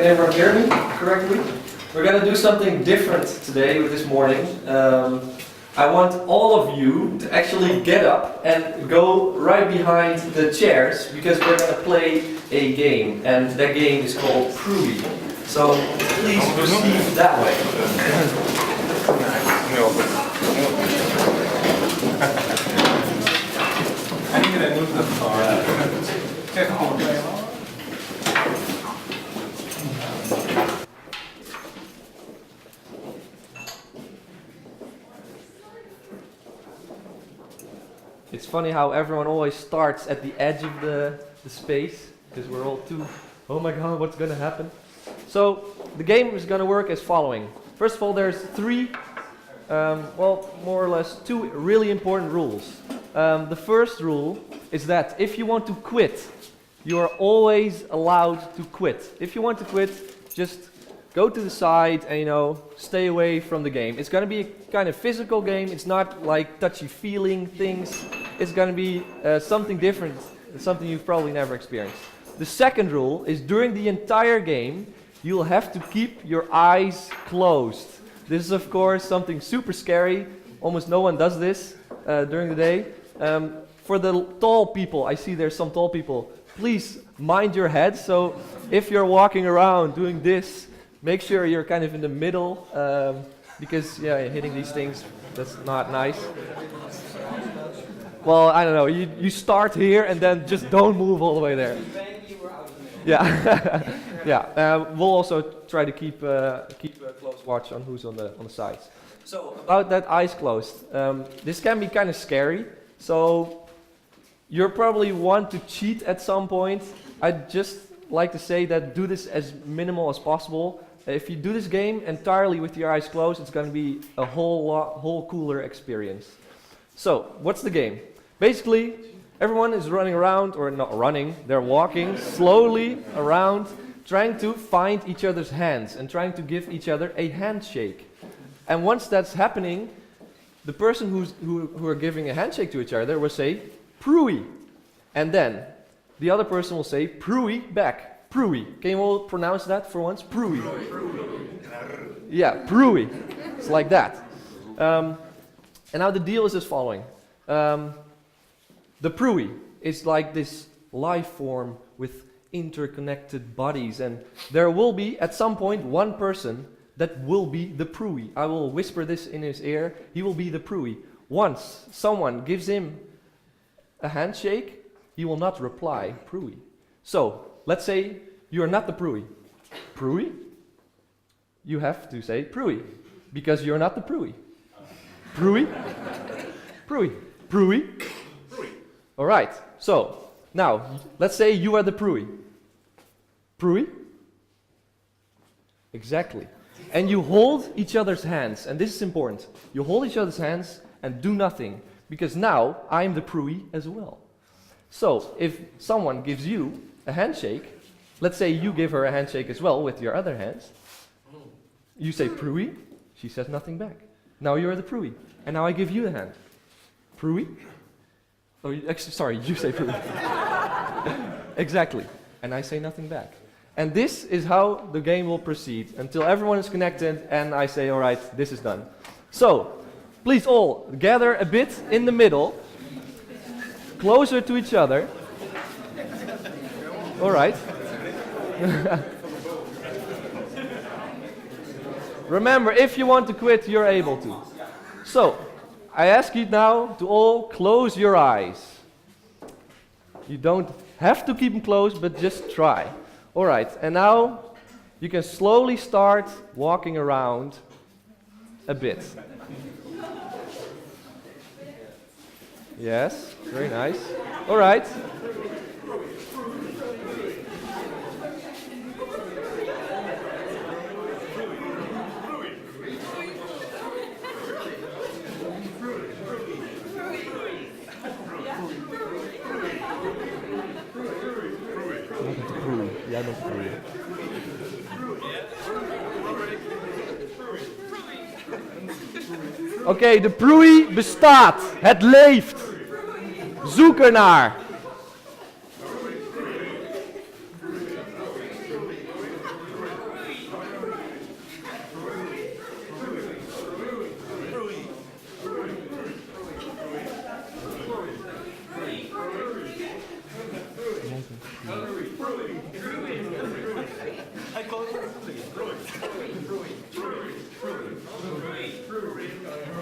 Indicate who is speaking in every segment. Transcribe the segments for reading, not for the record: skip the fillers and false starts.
Speaker 1: everyone hear me correctly? We're going to do something different today with this morning. I want all of you to actually get up and go right behind the chairs because we're going to play a game, and that game is called Proei. So please proceed that way. It's funny how everyone always starts at the edge of the space, because we're all too, oh my god, what's going to happen? So the game is going to work as following. First of all, there's three, more or less two really important rules. The first rule is that if you want to quit, you are always allowed to quit. If you want to quit, just go to the side and, stay away from the game. It's going to be a kind of physical game. It's not like touchy-feeling things. It's going to be something different, something you've probably never experienced. The second rule is during the entire game, you'll have to keep your eyes closed. This is, of course, something super scary. Almost no one does this during the day. For the tall people, I see there's some tall people, please mind your head. So if you're walking around doing this, make sure you're kind of in the middle, because hitting these things, that's not nice. Well, I don't know, you start here and then just don't move all the way there. Yeah, yeah. We'll also try to keep a close watch on who's on the sides. So about that eyes closed, this can be kind of scary. So you'll probably want to cheat at some point. I'd just like to say that do this as minimal as possible. If you do this game entirely with your eyes closed, it's going to be a whole cooler experience. So, what's the game? Basically, everyone is running around, or not running, they're walking slowly around, trying to find each other's hands and trying to give each other a handshake. And once that's happening, the person who are giving a handshake to each other will say, Proei. And then, the other person will say, Proei back. Proei. Can you all pronounce that for once? Proei. Yeah, Proei. It's like that. And now the deal is as following. The Proei is like this life form with interconnected bodies, and there will be at some point one person that will be the Proei. I will whisper this in his ear. He will be the Proei. Once someone gives him a handshake, he will not reply Proei. So, let's say you are not the Proei. Proei? You have to say Proei, because you're not the Proei. Proei? Proei. Proei? All right. So, now, let's say you are the Proei. Proei? Exactly. And you hold each other's hands, and this is important. You hold each other's hands and do nothing, because now I'm the Proei as well. So, if someone gives you a handshake, let's say you give her a handshake as well with your other hands. You say Proei, she says nothing back. Now you're the Proei, and now I give you a hand. Proei? Oh, sorry, you say Proei. Exactly, and I say nothing back. And this is how the game will proceed until everyone is connected and I say, all right, this is done. So, please all gather a bit in the middle, closer to each other. All right. Remember, if you want to quit, you're able to. So, I ask you now to all close your eyes. You don't have to keep them closed, but just try. All right, and now you can slowly start walking around a bit. Yes, very nice. All right. Jij bent Proei. Oké, de Proei bestaat. Het leeft. Zoek ernaar.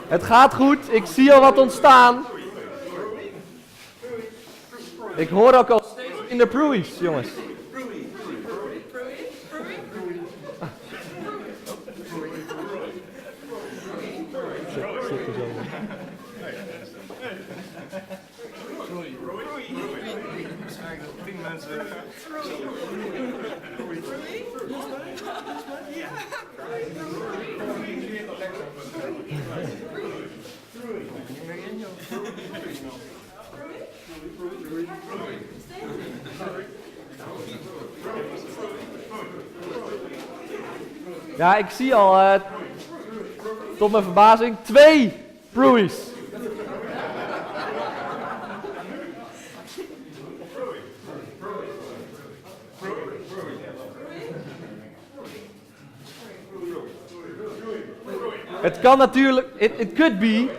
Speaker 1: Het gaat goed, ik zie al wat ontstaan. Ik hoor ook al steeds in de proeis, jongens. Ja, ik zie al, tot mijn verbazing, 2 proeis. Het kan natuurlijk, it could be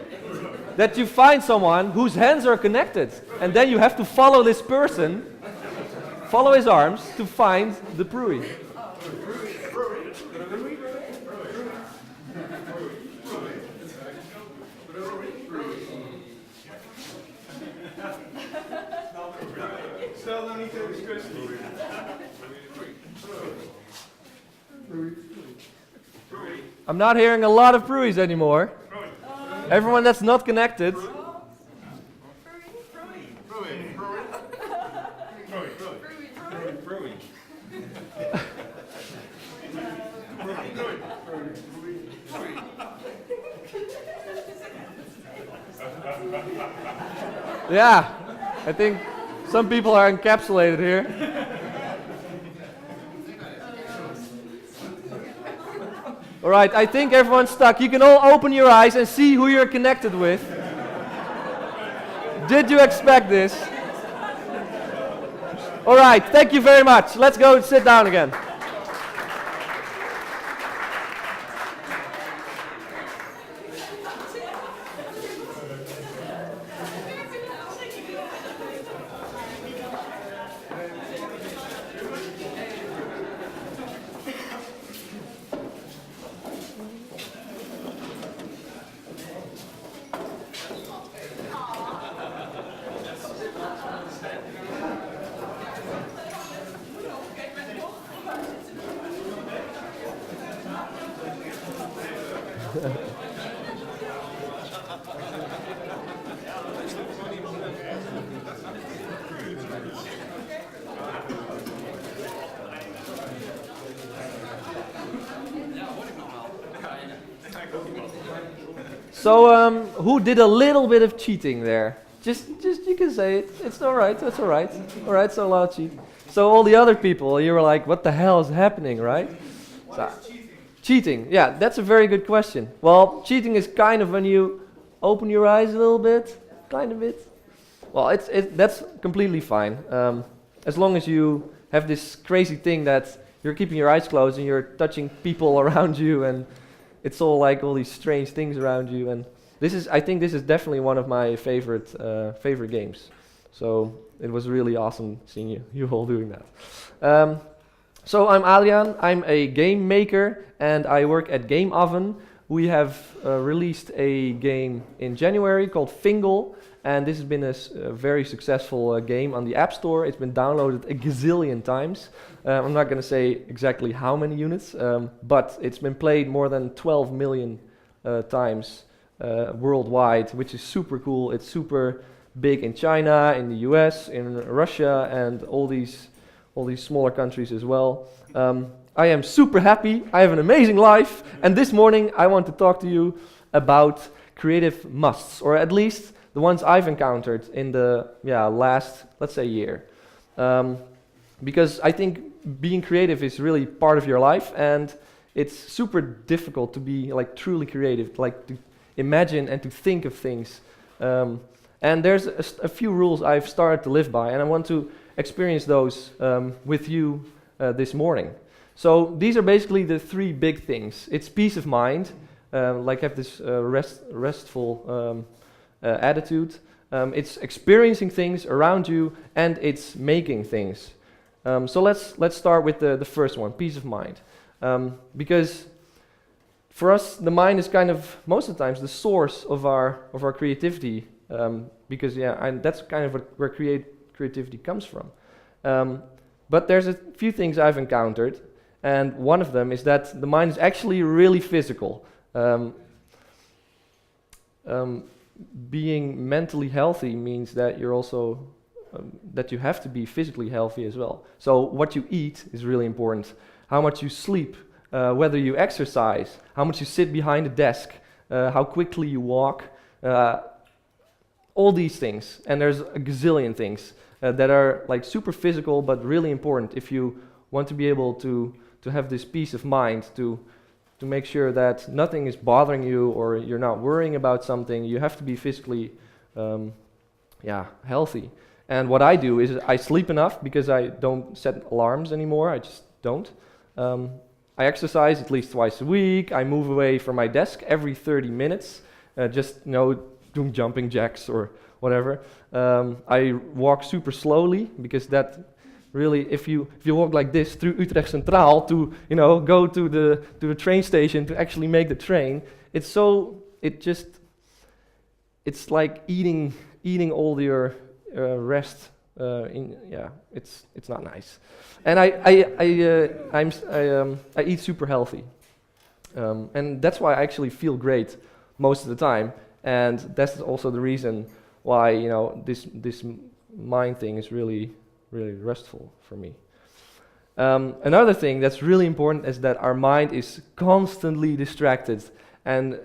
Speaker 1: that you find someone whose hands are connected. And then you have to follow this person, follow his arms to find the proei.
Speaker 2: Stel nou niet de discussie.
Speaker 1: I'm not hearing a lot of proeis anymore. Everyone that's not connected. Yeah, I think some people are encapsulated here. All right, I think everyone's stuck. You can all open your eyes and see who you're connected with. Did you expect this? All right, thank you very much. Let's go and sit down again. So, who did a little bit of cheating there? Just you can say it. It's all right. That's all right. All right. So allow cheat. So all the other people, you were like, "What the hell is happening?" Right?
Speaker 2: What is cheating?
Speaker 1: Cheating. Yeah, that's a very good question. Well, cheating is kind of when you open your eyes a little bit, kind of bit. Well, that's completely fine. As long as you have this crazy thing that you're keeping your eyes closed and you're touching people around you and it's all like all these strange things around you, and I think this is definitely one of my favorite games. So it was really awesome seeing you all doing that. So I'm Adriaan. I'm a game maker, and I work at Game Oven. We have released a game in January called Fingal, and this has been a very successful game on the App Store. It's been downloaded a gazillion times. I'm not going to say exactly how many units, but it's been played more than 12 million times worldwide, which is super cool. It's super big in China, in the US, in Russia, and all these smaller countries as well. I am super happy. I have an amazing life, and this morning I want to talk to you about creative musts, or at least the ones I've encountered in the last, let's say, year. Because I think being creative is really part of your life, and it's super difficult to be like truly creative, like to imagine and to think of things. And there's a few rules I've started to live by, and I want to experience those with you this morning. So these are basically the 3 big things. It's peace of mind, like have this restful attitude. It's experiencing things around you, and it's making things. So let's start with the first one, peace of mind. Because for us, the mind is kind of, most of the times, the source of our creativity. Because that's kind of where creativity comes from. But there's a few things I've encountered, and one of them is that the mind is actually really physical. Being mentally healthy means that you're also that you have to be physically healthy as well. So what you eat is really important. How much you sleep, whether you exercise, how much you sit behind a desk, how quickly you walk, all these things. And there's a gazillion things that are like super physical but really important if you want to be able to have this peace of mind, to make sure that nothing is bothering you or you're not worrying about something. You have to be physically healthy. And what I do is I sleep enough because I don't set alarms anymore. I just don't. I exercise at least twice a week. I move away from my desk every 30 minutes, doing jumping jacks or whatever. I walk super slowly because that really, if you walk like this through Utrecht Centraal to go to the train station to actually make the train, it's like eating all your rest. It's not nice. And I eat super healthy, and that's why I actually feel great most of the time. And that's also the reason why this mind thing is really restful for me. Another thing that's really important is that our mind is constantly distracted, and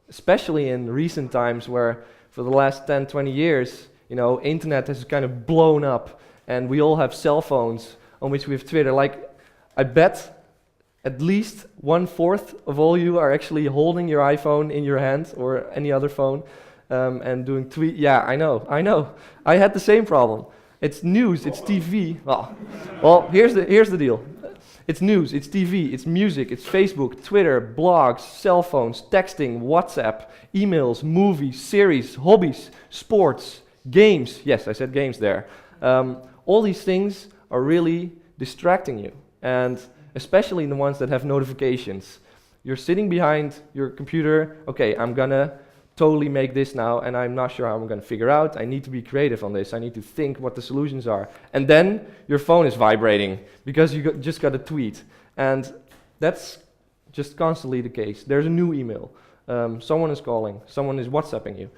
Speaker 1: especially in recent times where for the last 10, 20 years, internet has kind of blown up and we all have cell phones on which we have Twitter. Like, I bet at least 1/4 of all you are actually holding your iPhone in your hand or any other phone and doing tweet. Yeah, I know. I had the same problem. It's news, it's TV. Well, here's the deal. It's news, it's TV, it's music, it's Facebook, Twitter, blogs, cell phones, texting, WhatsApp, emails, movies, series, hobbies, sports, games. Yes, I said games there. All these things are really distracting you, and especially the ones that have notifications. You're sitting behind your computer. Okay, I'm gonna totally make this now, and I'm not sure how I'm going to figure out. I need to be creative on this. I need to think what the solutions are. And then your phone is vibrating because you just got a tweet. And that's just constantly the case. There's a new email. Someone is calling. Someone is WhatsApping you.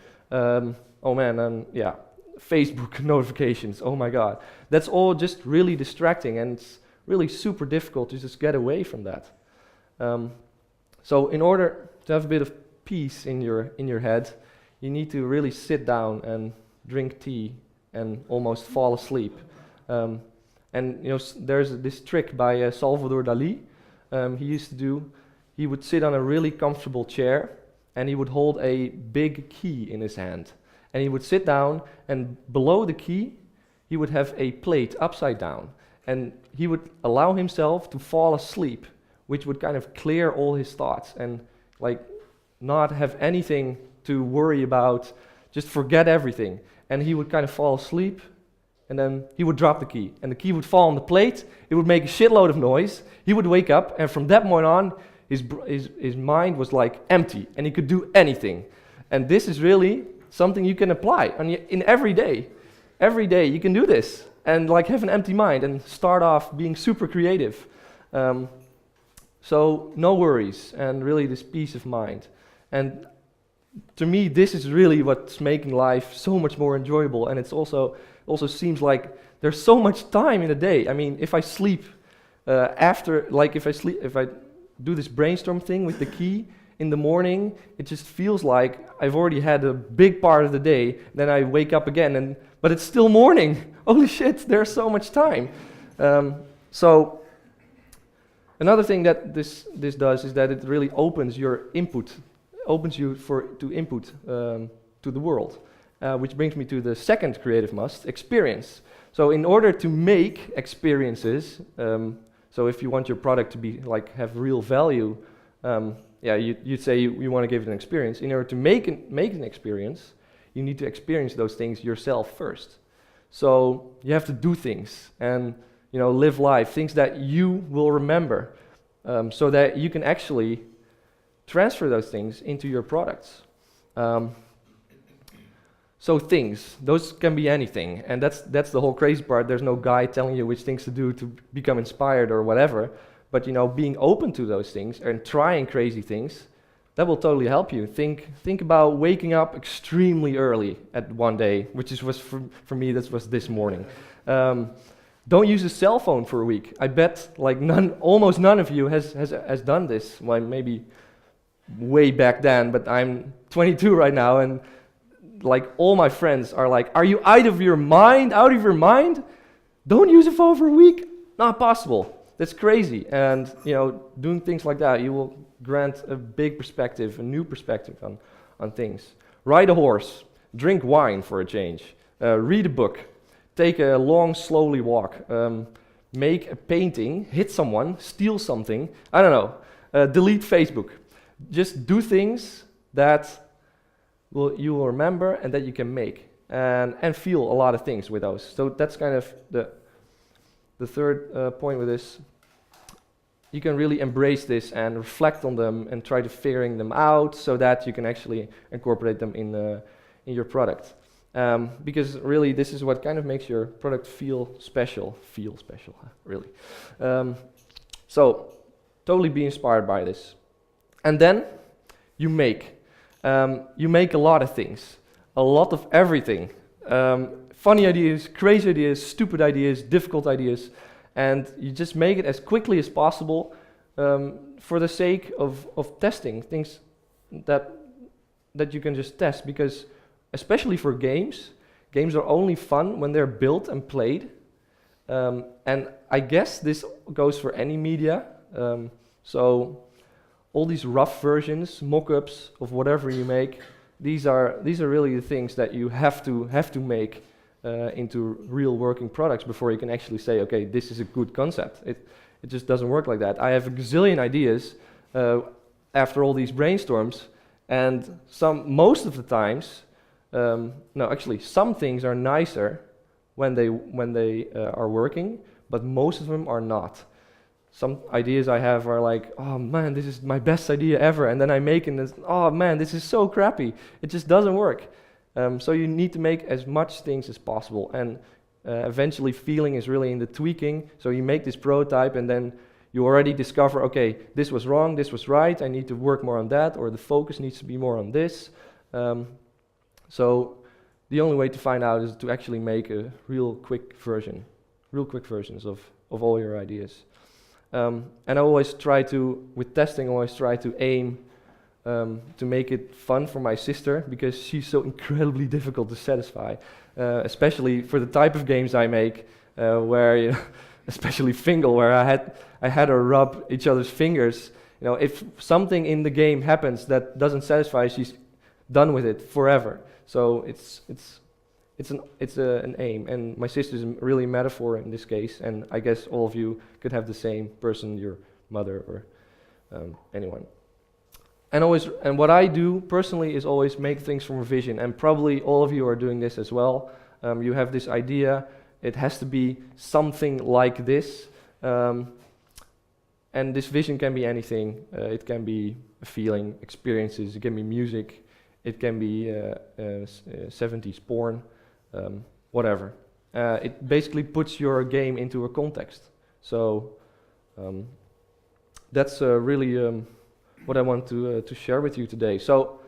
Speaker 1: Facebook notifications. Oh my God. That's all just really distracting, and it's really super difficult to just get away from that. So in order to have a bit of peace in your head, you need to really sit down and drink tea and almost fall asleep. There's this trick by Salvador Dali. He would sit on a really comfortable chair and he would hold a big key in his hand. And he would sit down, and below the key he would have a plate upside down. And he would allow himself to fall asleep, which would kind of clear all his thoughts and not have anything to worry about, just forget everything. And he would kind of fall asleep, and then he would drop the key, and the key would fall on the plate. It would make a shitload of noise. He would wake up, and from that point on, his mind was like empty, and he could do anything. And this is really something you can apply in every day. Every day you can do this, and have an empty mind, and start off being super creative. So no worries, and really this peace of mind. And to me, this is really what's making life so much more enjoyable. And it's also seems like there's so much time in a day. I mean, if I sleep if I do this brainstorm thing with the key in the morning, it just feels like I've already had a big part of the day. Then I wake up again, but it's still morning. Holy shit, there's so much time. So another thing that this does is that it really opens your input. Opens you to input to the world, which brings me to the second creative must: experience. So in order to make experiences, so if you want your product to be have real value, you'd say you want to give it an experience. In order to make an experience, you need to experience those things yourself first. So you have to do things and live life, things that you will remember. so that you can actually transfer those things into your products. So things, those can be anything, and that's the whole crazy part. There's no guy telling you which things to do to become inspired or whatever, but being open to those things and trying crazy things, that will totally help you. Think about waking up extremely early at one day, which was for me, that was this morning. Don't use a cell phone for a week. I bet almost none of you has done this. Well, maybe way back then, but I'm 22 right now, and all my friends are like, "Are you out of your mind? Out of your mind? Don't use a phone for a week? Not possible. That's crazy." And doing things like that, you will grant a big perspective, a new perspective on things. Ride a horse, drink wine for a change, read a book, take a long, slowly walk, make a painting, hit someone, steal something. I don't know. Delete Facebook. Just do things that you will remember and that you can make, and feel a lot of things with those. So that's kind of the third point with this. You can really embrace this and reflect on them and try to figuring them out so that you can actually incorporate them in your product. Because really this is what kind of makes your product feel special, really. So totally be inspired by this. And then you make a lot of things, a lot of everything. Funny ideas, crazy ideas, stupid ideas, difficult ideas, and you just make it as quickly as possible for the sake of testing things that you can just test, because especially for games are only fun when they're built and played. And I guess this goes for any media. So all these rough versions, mock-ups of whatever you make, these are really the things that you have to make into real working products before you can actually say, okay, this is a good concept. It just doesn't work like that. I have a gazillion ideas after all these brainstorms, and most of the times, some things are nicer when they are working, but most of them are not. Some ideas I have are like, oh man, this is my best idea ever, and then I make it and it's, oh man, this is so crappy. It just doesn't work. So you need to make as much things as possible, and eventually feeling is really in the tweaking. So you make this prototype and then you already discover, okay, this was wrong, this was right, I need to work more on that, or the focus needs to be more on this. So the only way to find out is to actually make a real quick versions of all your ideas. And I always try to, with testing, aim to make it fun for my sister, because she's so incredibly difficult to satisfy, especially for the type of games I make, where especially Fingal, where I had her rub each other's fingers. If something in the game happens that doesn't satisfy, she's done with it forever. So it's an aim, and my sister is really a metaphor in this case, and I guess all of you could have the same person, your mother or anyone. And what I do personally is always make things from a vision, and probably all of you are doing this as well. You have this idea, it has to be something like this, and this vision can be anything. It can be a feeling, experiences, it can be music, it can be 70s porn, whatever. It basically puts your game into a context. So that's really what I want to share with you today. So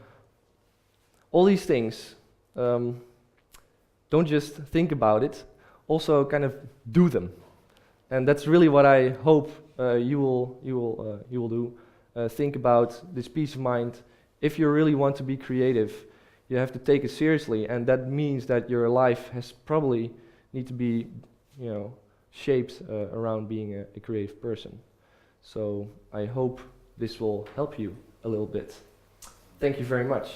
Speaker 1: all these things, don't just think about it, also kind of do them. And that's really what I hope you will do. Think about this peace of mind. If you really want to be creative, you have to take it seriously, and that means that your life has probably need to be, shaped around being a creative person. So I hope this will help you a little bit. Thank you very much.